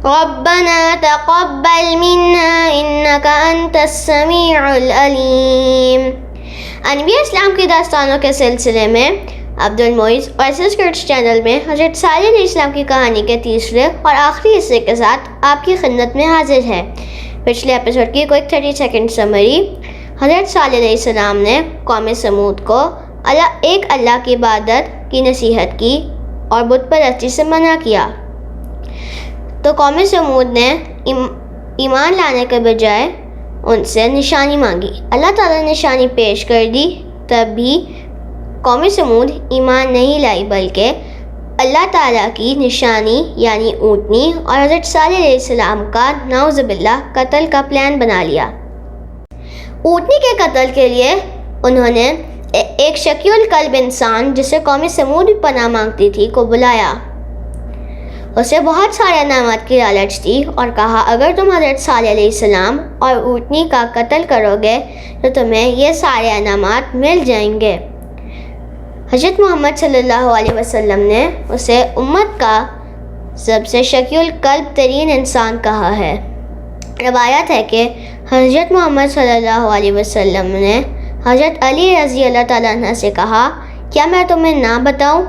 ربنا تقبل منا انك انت السمیع العلیم۔ انبیاء اسلام کی داستانوں کے سلسلے میں عبد المعز اور سکرٹس چینل میں حضرت صالح علیہ السلام کی کہانی کے تیسرے اور آخری حصے کے ساتھ آپ کی خدمت میں حاضر ہے۔ پچھلے ایپیسوڈ کی کوئی 30 سیکنڈ سمری، حضرت صالح علیہ السلام نے قوم سمود کو اللہ کی عبادت کی نصیحت کی اور بت پرستی سے منع کیا، تو قوم سمود نے ایمان لانے کے بجائے ان سے نشانی مانگی۔ اللہ تعالیٰ نے نشانی پیش کر دی، تب بھی قوم سمود ایمان نہیں لائی، بلکہ اللہ تعالیٰ کی نشانی یعنی اونٹنی اور حضرت صالح علیہ السلام کا نعوذ باللہ قتل کا پلان بنا لیا۔ اونٹنی کے قتل کے لیے انہوں نے ایک شقی القلب انسان جسے قوم سمود بھی پناہ مانگتی تھی کو بلایا، اسے بہت سارے انعامات کی لالچ دی اور کہا اگر تم حضرت صالح علیہ السلام اور اونٹنی کا قتل کرو گے تو تمہیں یہ سارے انعامات مل جائیں گے۔ حضرت محمد صلی اللہ علیہ وسلم نے اسے امت کا سب سے شقی القلب ترین انسان کہا ہے۔ روایت ہے کہ حضرت محمد صلی اللہ علیہ وسلم نے حضرت علی رضی اللہ تعالیٰ عنہ سے کہا کیا میں تمہیں نہ بتاؤں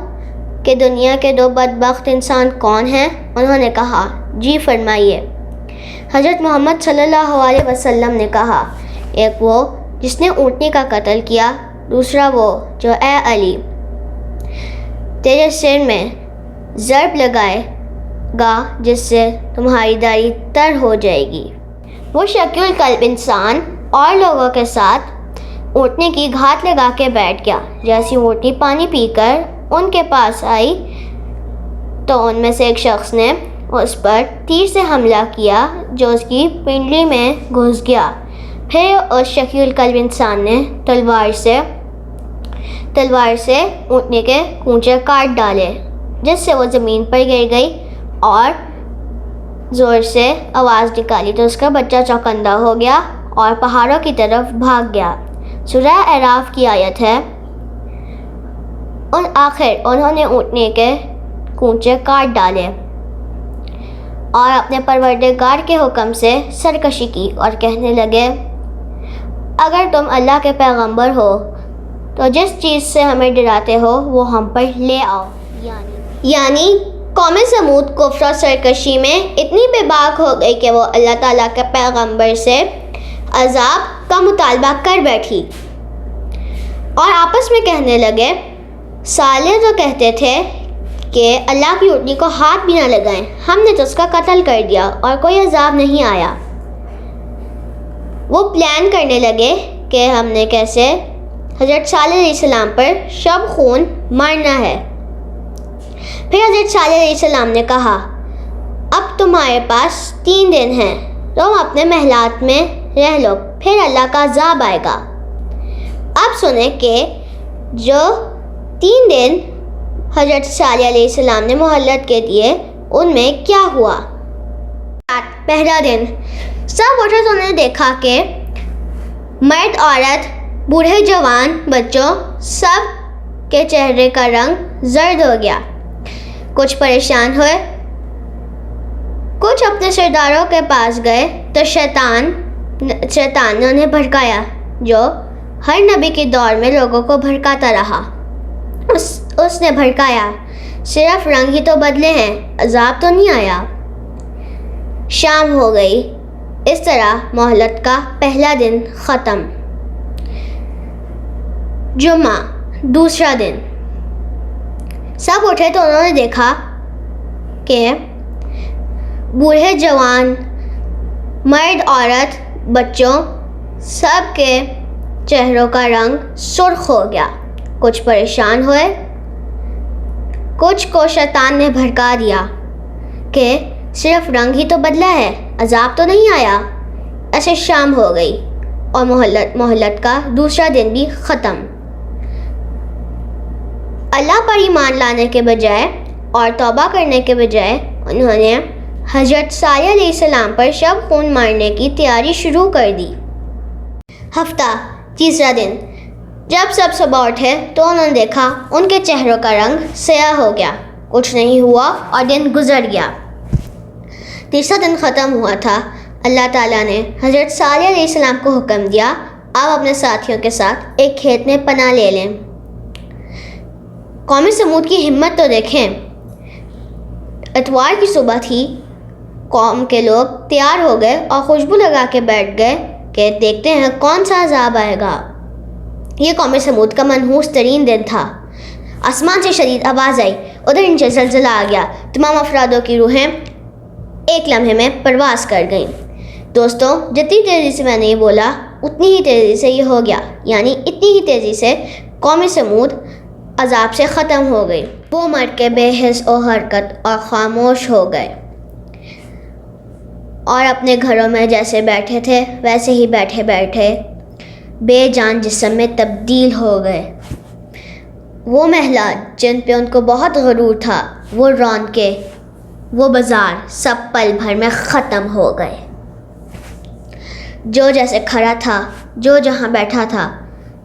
کہ دنیا کے 2 بدبخت انسان کون ہیں؟ انہوں نے کہا جی فرمائیے۔ حضرت محمد صلی اللہ علیہ وسلم نے کہا ایک وہ جس نے اونٹنی کا قتل کیا، دوسرا وہ جو اے علی تیرے سر میں ضرب لگائے گا جس سے تمہاری داڑھی تر ہو جائے گی۔ وہ شقی القلب انسان اور لوگوں کے ساتھ اونٹنی کی گھات لگا کے بیٹھ گیا۔ جیسی اونٹنی پانی پی کر ان کے پاس آئی تو ان میں سے ایک شخص نے اس پر تیر سے حملہ کیا جو اس کی پنڈلی میں گھس گیا۔ پھر اس شقی القلب انسان نے تلوار سے اونٹنی کے کونچے کاٹ ڈالے، جس سے وہ زمین پر گر گئی اور زور سے آواز نکالی تو اس کا بچہ چوکندہ ہو گیا اور پہاڑوں کی طرف بھاگ گیا۔ سورہ اعراف کی آیت ہے آخر انہوں نے اونٹنی کے کونچے کاٹ ڈالے اور اپنے پروردگار کے حکم سے سرکشی کی اور کہنے لگے اگر تم اللہ کے پیغمبر ہو تو جس چیز سے ہمیں ڈراتے ہو وہ ہم پر لے آؤ۔ یعنی قوم سمود کفر و سرکشی میں اتنی بے باک ہو گئی کہ وہ اللہ تعالیٰ کے پیغمبر سے عذاب کا مطالبہ کر بیٹھی اور آپس میں کہنے لگے صالح تو کہتے تھے کہ اللہ کی اونٹنی کو ہاتھ بھی نہ لگائیں، ہم نے تو اس کا قتل کر دیا اور کوئی عذاب نہیں آیا۔ وہ پلان کرنے لگے کہ ہم نے کیسے حضرت صالح علیہ السلام پر شب خون مارنا ہے۔ پھر حضرت صالح علیہ السلام نے کہا اب تمہارے پاس 3 دن ہیں، تم اپنے محلات میں رہ لو، پھر اللہ کا عذاب آئے گا۔ اب سنیں کہ جو 3 دن حضرت صالح علیہ السلام نے مہلت کے دیے ان میں کیا ہوا۔ پہلا دن سب اٹھے تو انہوں نے دیکھا کہ مرد عورت بوڑھے جوان بچوں سب کے چہرے کا رنگ زرد ہو گیا۔ کچھ پریشان ہوئے، کچھ اپنے سرداروں کے پاس گئے تو شیطان نے انہیں بھڑکایا جو ہر نبی کے دور میں لوگوں کو بھڑکاتا رہا۔ اس نے بھڑکایا صرف رنگ ہی تو بدلے ہیں، عذاب تو نہیں آیا۔ شام ہو گئی، اس طرح مہلت کا پہلا دن ختم۔ جمعہ دوسرا دن سب اٹھے تو انہوں نے دیکھا کہ بوڑھے جوان مرد عورت بچوں سب کے چہروں کا رنگ سرخ ہو گیا۔ کچھ پریشان ہوئے، کچھ کو شیطان نے بھڑکا دیا کہ صرف رنگ ہی تو بدلا ہے، عذاب تو نہیں آیا۔ ایسے شام ہو گئی اور مہلت کا دوسرا دن بھی ختم۔ اللہ پر ایمان لانے کے بجائے اور توبہ کرنے کے بجائے انہوں نے حضرت صالح علیہ السلام پر شب خون مارنے کی تیاری شروع کر دی۔ ہفتہ تیسرا دن جب سب صبح اٹھے تو انہوں نے دیکھا ان کے چہروں کا رنگ سیاہ ہو گیا۔ کچھ نہیں ہوا اور دن گزر گیا۔ تیسرا دن ختم ہوا تھا، اللہ تعالیٰ نے حضرت صالح علیہ السلام کو حکم دیا، آپ اپنے ساتھیوں کے ساتھ ایک کھیت میں پناہ لے لیں۔ قوم سمود کی ہمت تو دیکھیں، اتوار کی صبح تھی، قوم کے لوگ تیار ہو گئے اور خوشبو لگا کے بیٹھ گئے کہ دیکھتے ہیں کون سا عذاب آئے گا۔ یہ قوم سمود کا منحوس ترین دن تھا۔ آسمان سے شدید آواز آئی، ادھر نیچے زلزلہ آ گیا، تمام افرادوں کی روحیں ایک لمحے میں پرواز کر گئیں۔ دوستوں، جتنی تیزی سے میں نے یہ بولا اتنی ہی تیزی سے یہ ہو گیا، یعنی اتنی ہی تیزی سے قوم سمود عذاب سے ختم ہو گئی۔ وہ مر کے بے حس و حرکت اور خاموش ہو گئے اور اپنے گھروں میں جیسے بیٹھے تھے ویسے ہی بیٹھے بیٹھے بے جان جسم میں تبدیل ہو گئے۔ وہ محلات جن پہ ان کو بہت غرور تھا، وہ رونقیں، وہ بازار، سب پل بھر میں ختم ہو گئے۔ جو جیسے کھڑا تھا، جو جہاں بیٹھا تھا،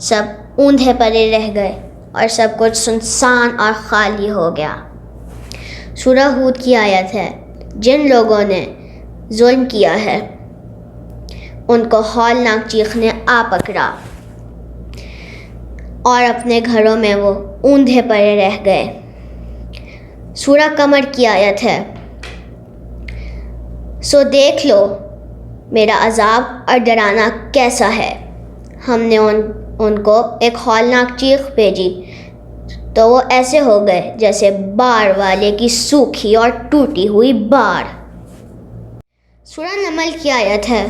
سب اوندھے پڑے رہ گئے اور سب کچھ سنسان اور خالی ہو گیا۔ سورہ ہود کی آیت ہے، جن لوگوں نے ظلم کیا ہے ان کو ہولناک چیخ نے آ پکڑا اور اپنے گھروں میں وہ اوندھے پڑے رہ گئے۔ سورہ قمر کی آیت ہے، سو دیکھ لو میرا عذاب اور ڈرانا کیسا ہے۔ ہم نے ان کو ایک ہولناک چیخ بھیجی تو وہ ایسے ہو گئے جیسے بار والے کی سوکھی اور ٹوٹی ہوئی بار۔ سورہ نمل کی آیت ہے،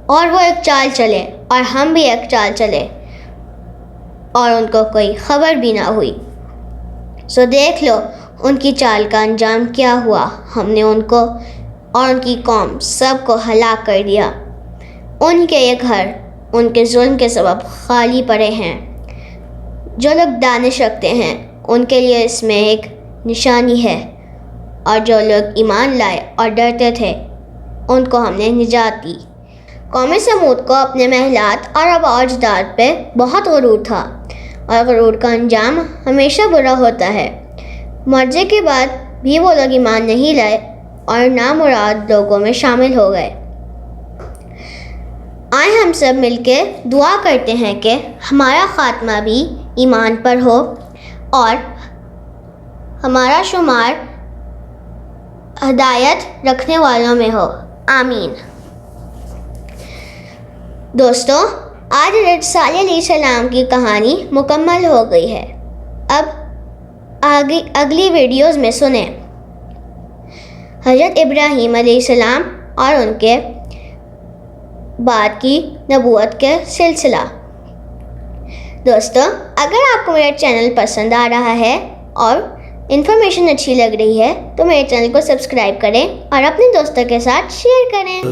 اور وہ ایک چال چلے اور ہم بھی ایک چال چلے اور ان کو کوئی خبر بھی نہ ہوئی۔ سو دیکھ لو ان کی چال کا انجام کیا ہوا، ہم نے ان کو اور ان کی قوم سب کو ہلاک کر دیا۔ ان کے یہ گھر ان کے ظلم کے سبب خالی پڑے ہیں۔ جو لوگ دانش رکھتے ہیں ان کے لیے اس میں ایک نشانی ہے، اور جو لوگ ایمان لائے اور ڈرتے تھے ان کو ہم نے نجات دی۔ قوم سمود کو اپنے محلات اور آباء و اجداد پہ بہت غرور تھا، اور غرور کا انجام ہمیشہ برا ہوتا ہے۔ مرنے کے بعد بھی وہ لوگ ایمان نہیں لائے اور نامراد لوگوں میں شامل ہو گئے۔ آئے ہم سب مل کے دعا کرتے ہیں کہ ہمارا خاتمہ بھی ایمان پر ہو اور ہمارا شمار ہدایت رکھنے والوں میں ہو، آمین۔ دوستوں، آج حضرت صالح علیہ السلام کی کہانی مکمل ہو گئی ہے۔ اب اگلی ویڈیوز میں سنیں حضرت ابراہیم علیہ السلام اور ان کے بعد کی نبوت کے سلسلہ۔ دوستوں، اگر آپ کو میرا چینل پسند آ رہا ہے اور انفارمیشن اچھی لگ رہی ہے تو میرے چینل کو سبسکرائب کریں اور اپنے دوستوں کے ساتھ شیئر کریں۔